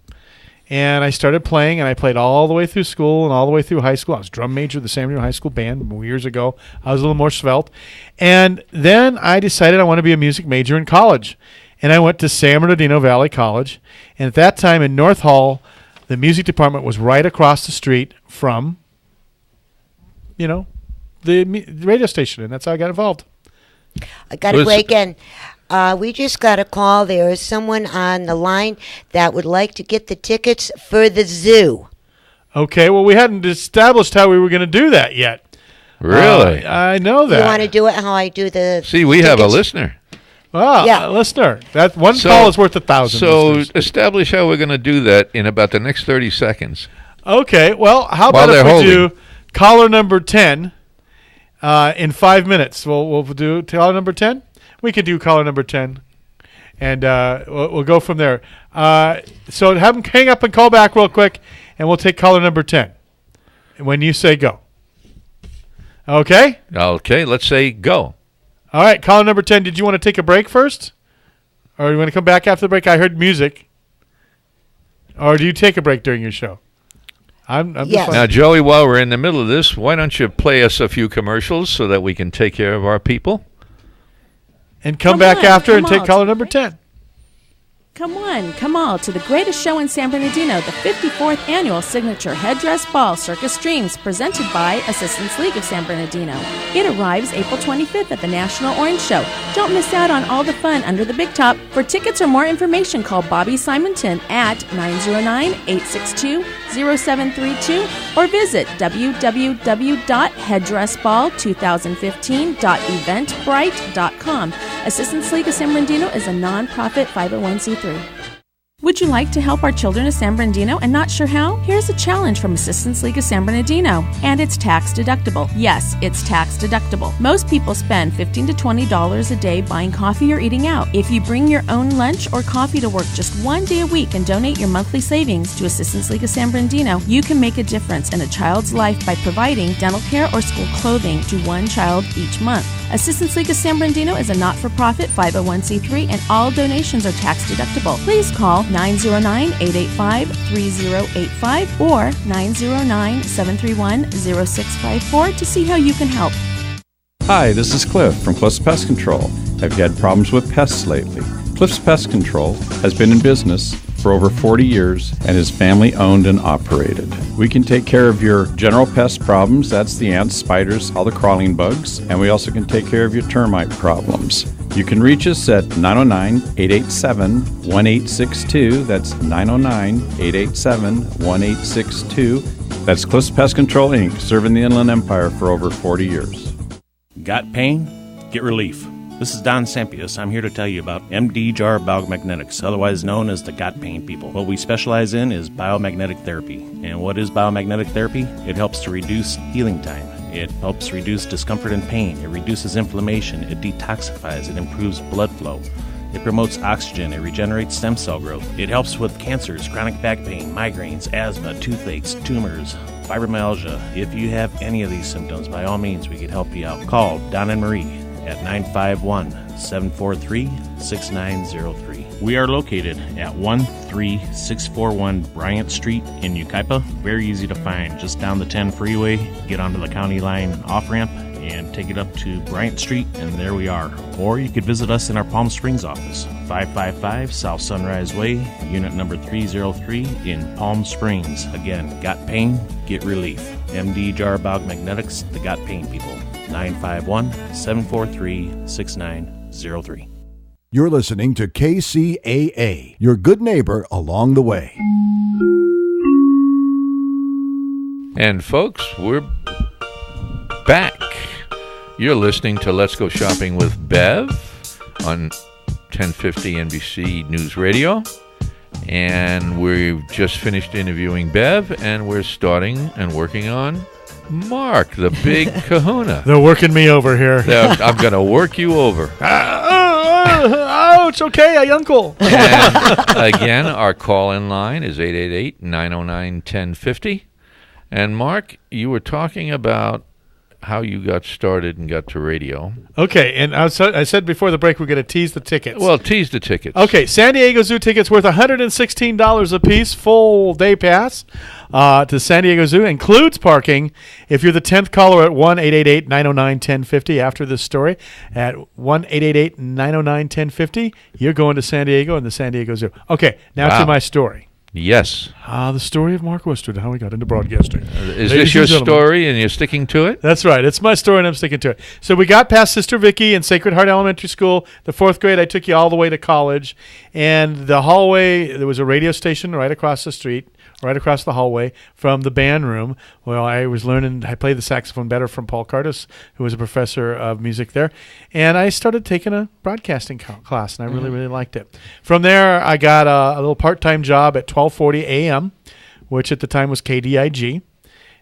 and I started playing, and I played all the way through school and all the way through high school. I was drum major of the San Bernardino High School band years ago. I was a little more svelte. And then I decided I want to be a music major in college, and I went to San Bernardino Valley College. And at that time in North Hall, the music department was right across the street from, the radio station, and that's how I got involved. I got to break in. We just got a call. There is someone on the line that would like to get the tickets for the zoo. Okay, well, we hadn't established how we were going to do that yet. Really? I know that. You want to do it how I do the See, we tickets? have a listener. Ah, yeah. A listener. That one call is worth 1,000. So listeners. Establish how we're going to do that in about the next 30 seconds. Okay. Well, how about if we do caller number 10 in 5 minutes? We'll do caller number 10. We can do caller number 10, and we'll go from there. So have them hang up and call back real quick, and we'll take caller number 10 when you say go. Okay. Okay, let's say go. All right, caller number 10. Did you want to take a break first? Or you want to come back after the break? I heard music. Or do you take a break during your show? I'm Yes. Now, Joey, while we're in the middle of this, why don't you play us a few commercials so that we can take care of our people? And come back after and take caller number 10. Come all to the greatest show in San Bernardino, the 54th Annual Signature Headdress Ball Circus Dreams, presented by Assistance League of San Bernardino. It arrives April 25th at the National Orange Show. Don't miss out on all the fun under the big top. For tickets or more information, call Bobby Simonton at 909-862-0732 or visit www.headdressball2015.eventbrite.com. Assistance League of San Bernardino is a non-profit 501c3. Would you like to help our children of San Bernardino and not sure how? Here's a challenge from Assistance League of San Bernardino. And it's tax deductible. Yes, it's tax deductible. Most people spend $15 to $20 a day buying coffee or eating out. If you bring your own lunch or coffee to work just one day a week and donate your monthly savings to Assistance League of San Bernardino, you can make a difference in a child's life by providing dental care or school clothing to one child each month. Assistance League of San Bernardino is a not-for-profit 501c3 and all donations are tax deductible. Please call 909-885-3085 or 909-731-0654 to see how you can help. Hi, this is Cliff from Cliff's Pest Control. Have you had problems with pests lately? Cliff's Pest Control has been in business for over 40 years and is family owned and operated. We can take care of your general pest problems, that's the ants, spiders, all the crawling bugs, and we also can take care of your termite problems. You can reach us at 909-887-1862. That's 909-887-1862. That's Cliff's Pest Control, Inc., serving the Inland Empire for over 40 years. Got pain? Get relief. This is Don Sampius. I'm here to tell you about MD Jar Biomagnetics, otherwise known as the Got Pain people. What we specialize in is biomagnetic therapy. And what is biomagnetic therapy? It helps to reduce healing time. It helps reduce discomfort and pain. It reduces inflammation. It detoxifies. It improves blood flow. It promotes oxygen. It regenerates stem cell growth. It helps with cancers, chronic back pain, migraines, asthma, toothaches, tumors, fibromyalgia. If you have any of these symptoms, by all means, we can help you out. Call Don and Marie at 951-743-6903. We are located at 13641 Bryant Street in Yucaipa. Very easy to find. Just down the 10 freeway, get onto the county line off-ramp, and take it up to Bryant Street, and there we are. Or you could visit us in our Palm Springs office, 555 South Sunrise Way, unit number 303 in Palm Springs. Again, got pain, get relief. MD Jar Biomagnetics, the Got Pain people. 951-743-6903. You're listening to KCAA, your good neighbor along the way. And folks, we're back. You're listening to Let's Go Shopping with Bev on 1050 NBC News Radio. And we've just finished interviewing Bev, and we're starting and working on Mark, the big kahuna. They're working me over here. I'm going to work you over. Ouch, okay, uncle. And again, our call-in line is 888-909-1050. And Mark, you were talking about how you got started and got to radio. Okay, and I said before the break we're going to tease the tickets. Well, tease the tickets. Okay, San Diego Zoo tickets worth $116 a piece, full day pass to San Diego Zoo. Includes parking. If you're the 10th caller at 1-888-909-1050 after this story, at 1-888-909-1050, you're going to San Diego and the San Diego Zoo. Okay, now to my story. Yes. The story of Mark Worcester, how he got into broadcasting. Is this your story and you're sticking to it? That's right. It's my story and I'm sticking to it. So we got past Sister Vicky in Sacred Heart Elementary School. The 4th grade, I took you all the way to college. And the hallway, there was a radio station right across the street, right across the hallway from the band room. Well, I played the saxophone better from Paul Curtis, who was a professor of music there. And I started taking a broadcasting class, and I really, really liked it. From there, I got a little part-time job at 1240 a.m., which at the time was KDIG.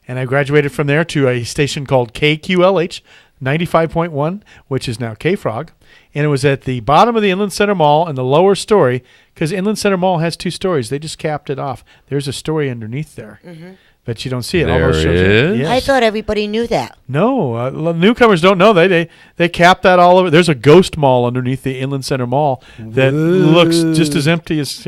And I graduated from there to a station called KQLH 95.1, which is now KFrog. And it was at the bottom of the Inland Center Mall in the lower story, because Inland Center Mall has 2 stories. They just capped it off. There's a story underneath there. Mm-hmm. but you don't see it. There all those shows is? I thought everybody knew that. No, newcomers don't know. They cap that all over. There's a ghost mall underneath the Inland Center Mall that looks just as empty as.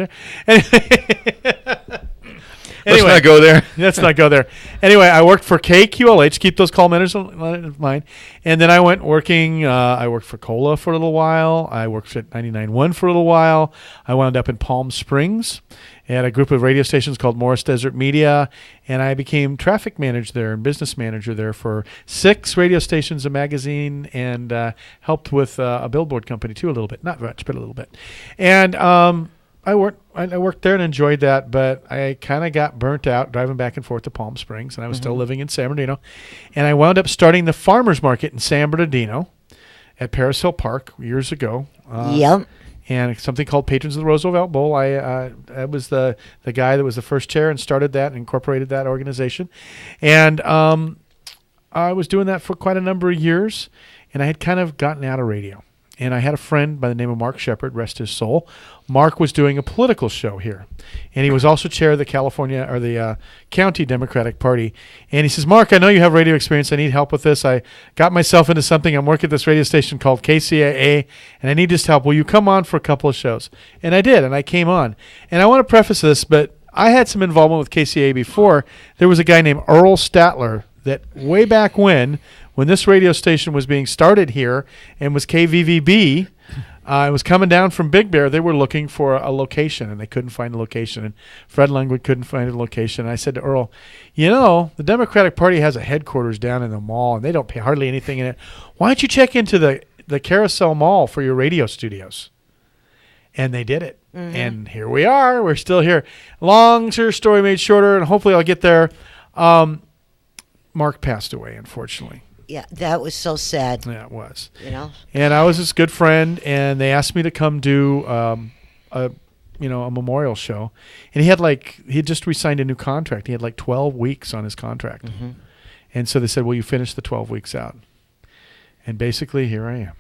Let's not go there. Let's not go there. Anyway, I worked for KQLH. Keep those call minutes in mind. And then I went working. I worked for Cola for a little while. I worked at 99.1 for a little while. I wound up in Palm Springs at a group of radio stations called Morris Desert Media, and I became traffic manager there and business manager there for 6 radio stations, a magazine, and helped with a billboard company too a little bit. Not much, but a little bit. And I worked there and enjoyed that, but I kind of got burnt out driving back and forth to Palm Springs, and I was still living in San Bernardino. And I wound up starting the farmers market in San Bernardino at Paris Hill Park years ago. Yep. And something called Patrons of the Roosevelt Bowl. I was the guy that was the first chair and started that and incorporated that organization. And I was doing that for quite a number of years, and I had kind of gotten out of radio. And I had a friend by the name of Mark Shepard, rest his soul. Mark was doing a political show here. And he was also chair of the the County Democratic Party. And he says, Mark, I know you have radio experience. I need help with this. I got myself into something. I'm working at this radio station called KCAA, and I need just help. Will you come on for a couple of shows? And I did, and I came on. And I want to preface this, but I had some involvement with KCAA before. There was a guy named Earl Statler that way back when this radio station was being started here and was KVVB, it was coming down from Big Bear. They were looking for a location, and they couldn't find a location. And Fred Lungwood couldn't find a location. And I said to Earl, the Democratic Party has a headquarters down in the mall, and they don't pay hardly anything in it. Why don't you check into the Carousel Mall for your radio studios? And they did it. Mm-hmm. And here we are. We're still here. Long story made shorter, and hopefully I'll get there. Mark passed away, unfortunately. Yeah, that was so sad. Yeah, it was. And I was his good friend, and they asked me to come do a memorial show. And he had just re-signed a new contract. He had 12 weeks on his contract. Mm-hmm. And so they said, well, you finish the 12 weeks out. And basically, here I am.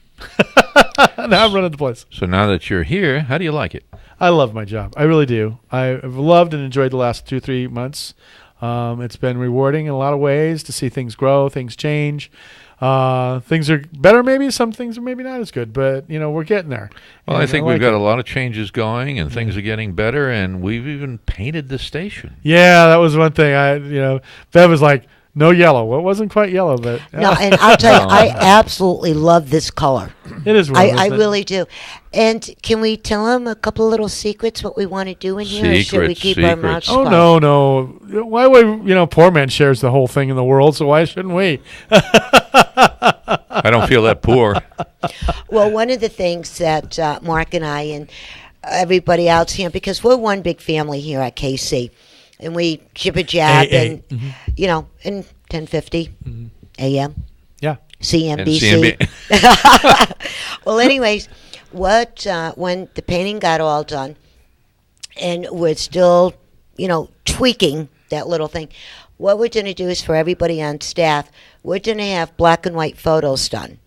Now I'm running the place. So now that you're here, how do you like it? I love my job. I really do. I've loved and enjoyed the last 2-3 months. It's been rewarding in a lot of ways to see things grow, things change. Things are better maybe, some things are maybe not as good, but, we're getting there. Well, I think we've got a lot of changes going, and things are getting better, and we've even painted the station. Yeah, that was one thing. Bev was like, no yellow. Well, it wasn't quite yellow, but... No, and I'll tell you, I absolutely love this color. It is I really do. And can we tell them a couple of little secrets, what we want to do in here? Or should we keep our mouths shut? Oh, no. Why would, poor man shares the whole thing in the world, so why shouldn't we? I don't feel that poor. Well, one of the things that Mark and I and everybody else here, because we're one big family here at KC, and we jibber-jab and, in 1050 a.m. Yeah. CNBC. Well, anyways, when the painting got all done, and we're still, tweaking that little thing, what we're going to do is for everybody on staff, we're going to have black and white photos done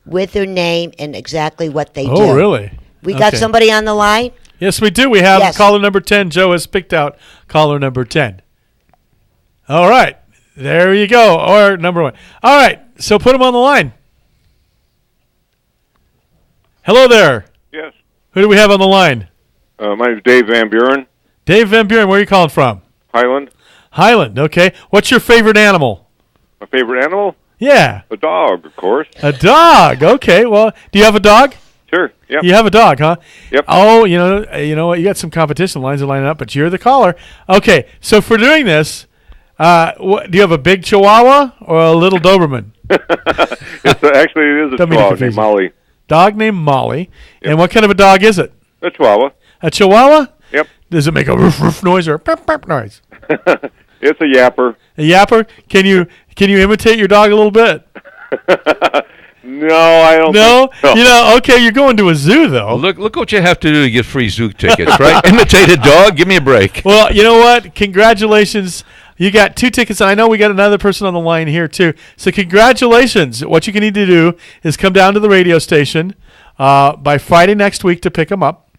with their name and exactly what they do. Oh, really? We got somebody on the line? Yes, we do. We have caller number 10. Joe has picked out caller number 10. All right. There you go. Or number 1. All right. So put him on the line. Hello there. Yes. Who do we have on the line? My name is Dave Van Buren. Dave Van Buren, where are you calling from? Highland. Highland, okay. What's your favorite animal? My favorite animal? Yeah. A dog, of course. A dog, okay. Well, do you have a dog? Sure, yeah. You have a dog, huh? Yep. Oh, you know what? You got some competition. Lines are lining up, but you're the caller. Okay, so for doing this, do you have a big Chihuahua or a little Doberman? Actually, it is a Chihuahua named Molly. Dog named Molly. Yep. And what kind of a dog is it? A Chihuahua. A Chihuahua? Yep. Does it make a roof roof noise or a burp burp noise? It's a yapper. A yapper? Can you imitate your dog a little bit? No, I don't. No? Think so. Okay, you're going to a zoo, though. Look what you have to do to get free zoo tickets, right? Imitate a dog. Give me a break. Well, you know what? Congratulations. You got 2 tickets, and I know we got another person on the line here, too. So congratulations. What you need to do is come down to the radio station by Friday next week to pick them up.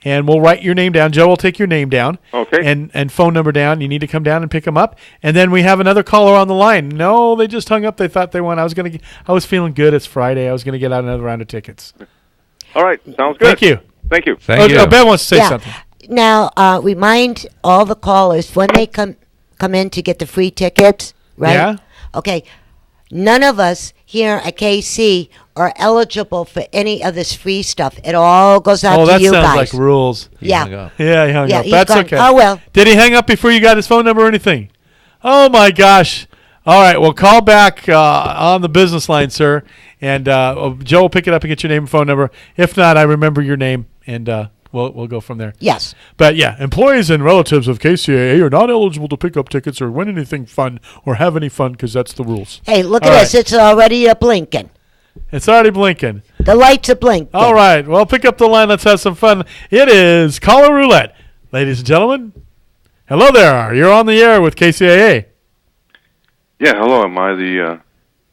and we'll write your name down. Joe will take your name down. Okay. And phone number down. You need to come down and pick them up. And then we have another caller on the line. No, they just hung up. They thought they won. I was feeling good. It's Friday. I was going to get out another round of tickets. All right. Sounds good. Thank you. Thank you. Thank you. Ben wants to say something. Now, remind all the callers when they come in to get the free tickets, right? Yeah. Okay. None of us here at KC are eligible for any of this free stuff. It all goes out to you guys. Oh, that sounds like rules. Yeah. Yeah, he hung up. he's That's gone. okay. Oh, well. Did he hang up before you got his phone number or anything? Oh, my gosh. All right. Well, call back on the business line, sir. And Joe will pick it up and get your name and phone number. If not, I remember your name, and we'll go from there. Yes. But, yeah, employees and relatives of KCAA are not eligible to pick up tickets or win anything fun or have any fun because that's the rules. Hey, look at this. It's already blinking. It's already blinking. The lights are blinking. All right. Well, pick up the line. Let's have some fun. It is Caller Roulette. Ladies and gentlemen, hello there. You're on the air with KCAA. Yeah, hello. Am I the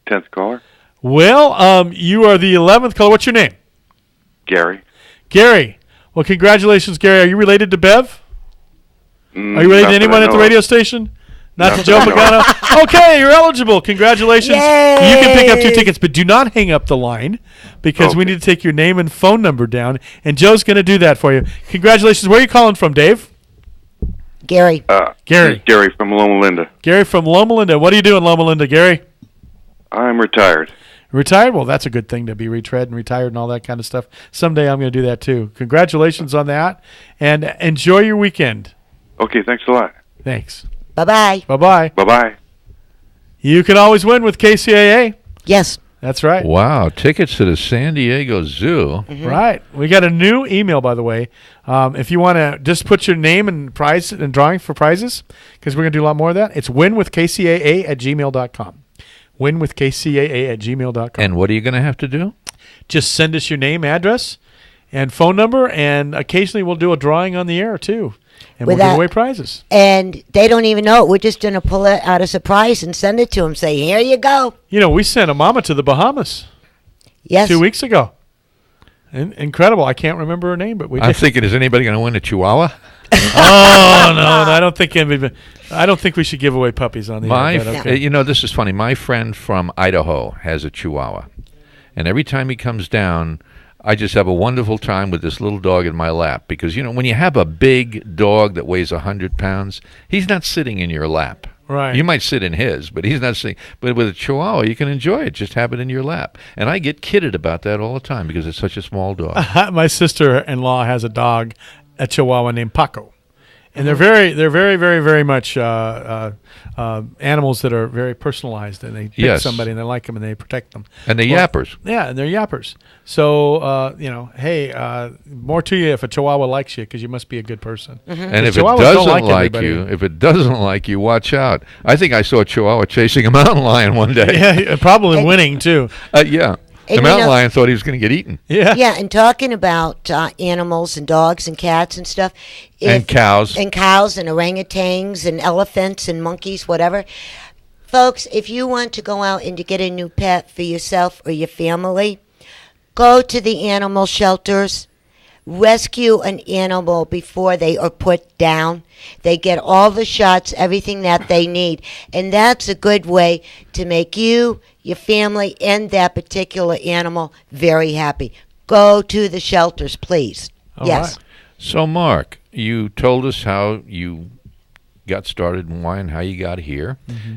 10th caller? Well, you are the 11th caller. What's your name? Gary. Gary. Well, congratulations, Gary. Are you related to Bev? Are you related to anyone at the radio station? Not to Joe Pagano? Okay, you're eligible. Congratulations. Yay! You can pick up 2 tickets, but do not hang up the line because we need to take your name and phone number down, and Joe's going to do that for you. Congratulations. Where are you calling from, Dave? Gary. Gary. Gary from Loma Linda. Gary from Loma Linda. What are you doing, Loma Linda, Gary? I'm retired. Retired? Well, that's a good thing to be retread and retired and all that kind of stuff. Someday I'm going to do that too. Congratulations on that, and enjoy your weekend. Okay, thanks a lot. Thanks. Bye-bye. Bye-bye. Bye-bye. You can always win with KCAA. Yes. That's right. Wow, tickets to the San Diego Zoo. Mm-hmm. Right. We got a new email, by the way. If you want to just put your name and prize and drawing for prizes, because we're going to do a lot more of that, it's winwithkcaa@gmail.com. winwithkcaa@gmail.com. And what are you going to have to do? Just send us your name, address, and phone number, and occasionally we'll do a drawing on the air, too. And we'll give away prizes. And they don't even know it. We're just going to pull it out a surprise and send it to them. Say, here you go. You know, we sent a mama to the Bahamas. Yes. 2 weeks ago. Incredible. I can't remember her name, but we did. I'm thinking, is anybody going to win a Chihuahua? Oh, no, I don't think we should give away puppies on the air. Okay. You know, this is funny. My friend from Idaho has a Chihuahua. And every time he comes down, I just have a wonderful time with this little dog in my lap because, you know, when you have a big dog that weighs 100 pounds, he's not sitting in your lap. Right. You might sit in his, but he's not sitting. But with a Chihuahua, you can enjoy it. Just have it in your lap. And I get kidded about that all the time because it's such a small dog. My sister-in-law has a dog, a Chihuahua named Paco. And they're very, very, very much animals that are very personalized, and they pick somebody and they like them and they protect them. And they're yappers. Yeah, and they're yappers. So you know, hey, more to you if a Chihuahua likes you because you must be a good person. Mm-hmm. And if it doesn't like you, watch out. I think I saw a Chihuahua chasing a mountain lion one day. Yeah, probably winning too. Yeah. The mountain lion thought he was going to get eaten. Yeah. Yeah, and talking about animals and dogs and cats and stuff. And cows. And cows and orangutans and elephants and monkeys, whatever. Folks, if you want to go out and to get a new pet for yourself or your family, go to the animal shelters. Rescue an animal before they are put down. They get all the shots, everything that they need. And that's a good way to make you, your family, and that particular animal very happy. Go to the shelters, please. Yes. Right. So, Mark, you told us how you got started in wine, how you got here,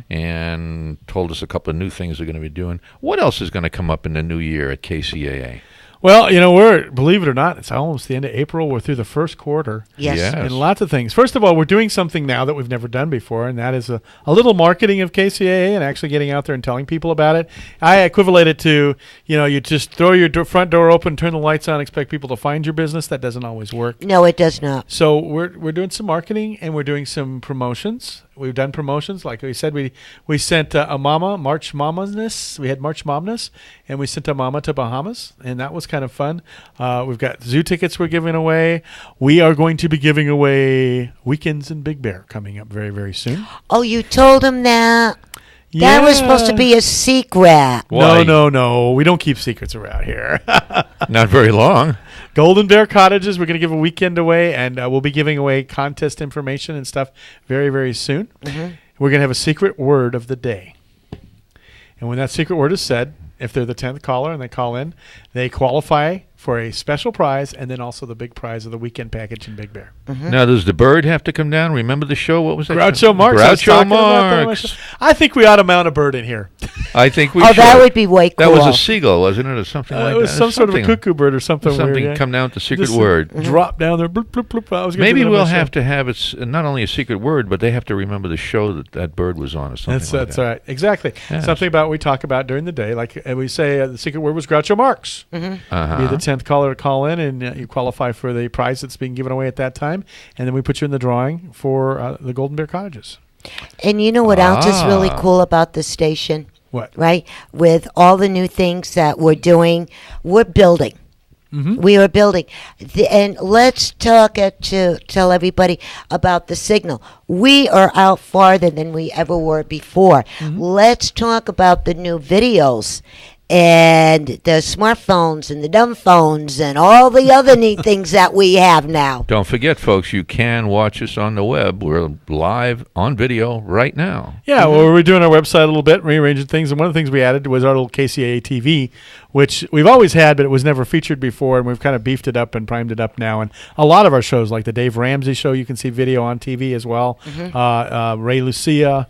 and told us a couple of new things you're going to be doing. What else is going to come up in the new year at KCAA? Well, you know, believe it or not, it's almost the end of April. We're through the first quarter. Yes. And lots of things. First of all, we're doing something now that we've never done before, and that is a little marketing of KCAA and actually getting out there and telling people about it. I equivalent it to, you know, you just throw your front door open, turn the lights on, expect people to find your business. That doesn't always work. No, it does not. So we're doing some marketing, and we're doing some promotions. We've done promotions. Like we said, we sent a mama, March Mamasness. We had March Momness, and we sent a mama to Bahamas, and that was kind of fun. We've got zoo tickets we're giving away. We are going to be giving away Weekends in Big Bear coming up very, very soon. Oh, you told him that? That was supposed to be a secret. Why? No. We don't keep secrets around here. Not very long. Golden Bear Cottages, we're going to give a weekend away, and we'll be giving away contest information and stuff very, very soon. Mm-hmm. We're going to have a secret word of the day. And when that secret word is said, if they're the 10th caller and they call in, they qualify for a special prize and then also the big prize of the weekend package in Big Bear. Mm-hmm. Now, does the bird have to come down? Remember the show? What was that? Groucho Marx. Groucho Marx. I think we ought to mount a bird in here. I think we should. That would be way cool. That was a seagull, wasn't it, or something like that? It was some sort of a cuckoo bird or something weird. Something come down with the secret word. Drop down there. Bloop, bloop, bloop. Maybe we'll have to have it not only a secret word, but they have to remember the show that bird was on or something That's right. Exactly. Yes. Something about we talk about during the day. Like we say the secret word was Groucho Marx. Mm-hmm. Be the 10th caller to call in, and you qualify for the prize that's being given away at that time. And then we put you in the drawing for the Golden Bear Cottages. And you know what else is really cool about this station? What? Right? With all the new things that we're doing, we're building. Mm-hmm. We are building. And let's tell everybody about the signal. We are out farther than we ever were before. Mm-hmm. Let's talk about the new videos and the smartphones and the dumb phones and all the other neat things that we have now. Don't forget, folks, you can watch us on the web. We're live on video right now. Yeah, well, we're doing our website a little bit, rearranging things, and one of the things we added was our little KCAA TV, which we've always had, but it was never featured before, and we've kind of beefed it up and primed it up now. And a lot of our shows, like the Dave Ramsey Show, you can see video on TV as well. Mm-hmm. Ray Lucia,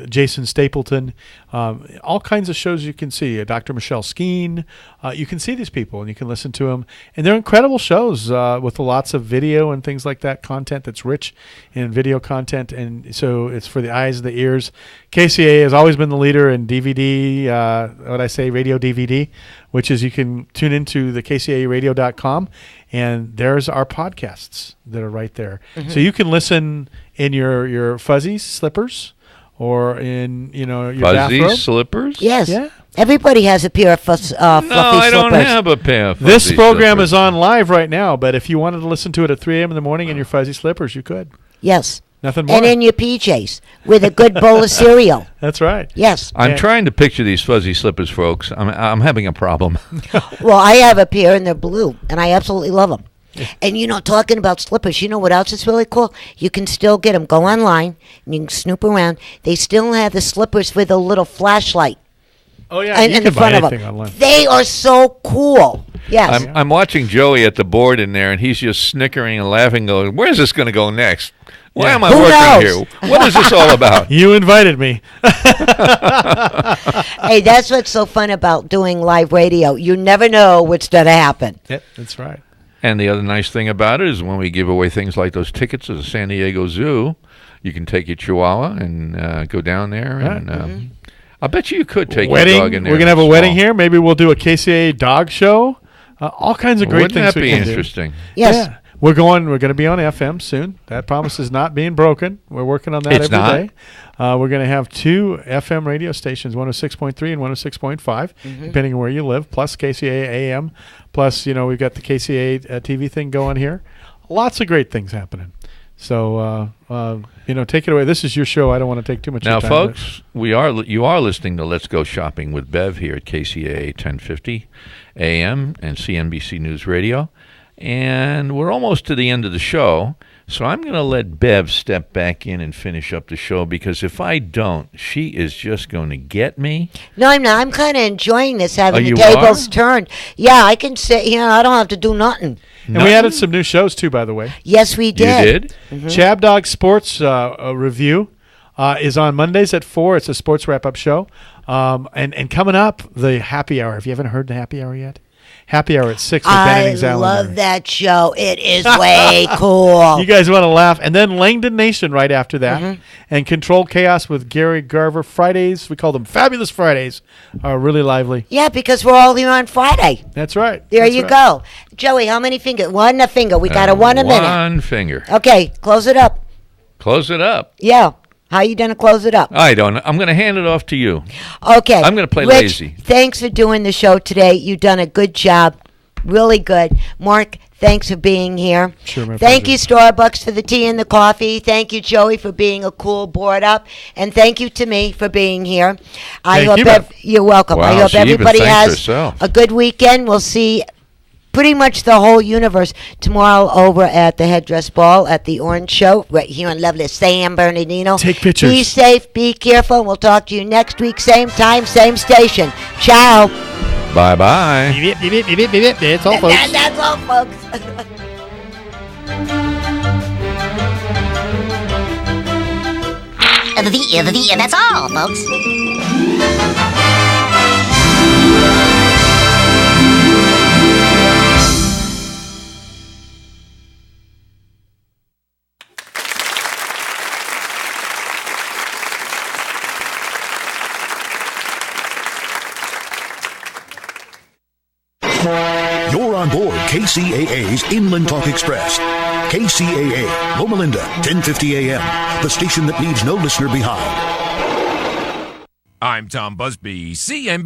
Jason Stapleton, all kinds of shows you can see. Dr. Michelle Skeen, you can see these people and you can listen to them, and they're incredible shows with lots of video and things like that, content that's rich in video content, and so it's for the eyes and the ears. KCAA has always been the leader in DVD, radio DVD, which is you can tune into the KCAAradio.com, and there's our podcasts that are right there. Mm-hmm. So you can listen in your fuzzy slippers or in your fuzzy bathrobe. Slippers? Yes. Yeah. Everybody has a pair of fluffy slippers. No, I don't have a pair of fuzzy This program slippers. is on live right now, but if you wanted to listen to it at 3 a.m. in the morning in your fuzzy slippers, you could. Yes. Nothing more. And in your PJs with a good bowl of cereal. That's right. Yes. I'm trying to picture these fuzzy slippers, folks. I'm having a problem. Well, I have a pair and they're blue, and I absolutely love them. And, talking about slippers, you know what else is really cool? You can still get them. Go online, and you can snoop around. They still have the slippers with a little flashlight. Oh, yeah. You can buy anything online. They are so cool. Yes. I'm watching Joey at the board in there, and he's just snickering and laughing, going, where's this going to go next? Why am I working here? What is this all about? You invited me. Hey, that's what's so fun about doing live radio. You never know what's going to happen. Yep, that's right. And the other nice thing about it is when we give away things like those tickets to the San Diego Zoo, you can take your Chihuahua and go down there. Right. And I bet you could take your dog in there. We're going to have a wedding here. Maybe we'll do a KCAA dog show. All kinds of great things. Wouldn't that be interesting? Yes. Yeah. We're going to be on FM soon. That promise is not being broken. We're working on that every day. We're going to have 2 FM radio stations, 106.3 and 106.5, depending on where you live, plus KCAA AM, plus, we've got the KCAA TV thing going here. Lots of great things happening. So, take it away. This is your show. I don't want to take too much of your time. Now, folks, you are listening to Let's Go Shopping with Bev here at KCAA 1050 AM and CNBC News Radio. And we're almost to the end of the show, so I'm going to let Bev step back in and finish up the show, because if I don't, she is just going to get me. No, I'm not. I'm kind of enjoying this, having the tables turned. Yeah, I can say, I don't have to do nothing. And we added some new shows, too, by the way. Yes, we did. You did? Mm-hmm. Chab Dog Sports Review is on Mondays at 4. It's a sports wrap-up show. And coming up, the Happy Hour. Have you haven't heard the Happy Hour yet? Happy Hour at 6 with Ben and I love that show. It is way cool. You guys want to laugh. And then Langdon Nation right after that. And Controlled Chaos with Gary Garver. Fridays, we call them Fabulous Fridays, are really lively. Yeah, because we're all here on Friday. That's right. There you go. Joey, how many fingers? One a finger. We got a one a minute. One finger. Okay, close it up. Close it up. Yeah. How are you going to close it up? I don't know. I'm going to hand it off to you. Okay. I'm going to play Rich, lazy. Thanks for doing the show today. You've done a good job. Really good. Mark, Thanks for being here. Sure, my Thank pleasure. you, Starbucks, for the tea and the coffee. Thank you, Joey, for being a cool board up. And thank you to me for being here. You're welcome. Wow, I hope she even everybody thanked has herself. a good weekend. We'll see pretty much the whole universe tomorrow over at the Headdress Ball at the Orange Show right here in lovely San Bernardino. Take pictures. Be safe, be careful. We'll talk to you next week, same time, same station. Ciao. Bye-bye. That's all, folks. That's all, folks. That's all, folks. You're on board KCAA's Inland Talk Express. KCAA, Loma Linda, 1050 AM, the station that leaves no listener behind. I'm Tom Busby, CNBC.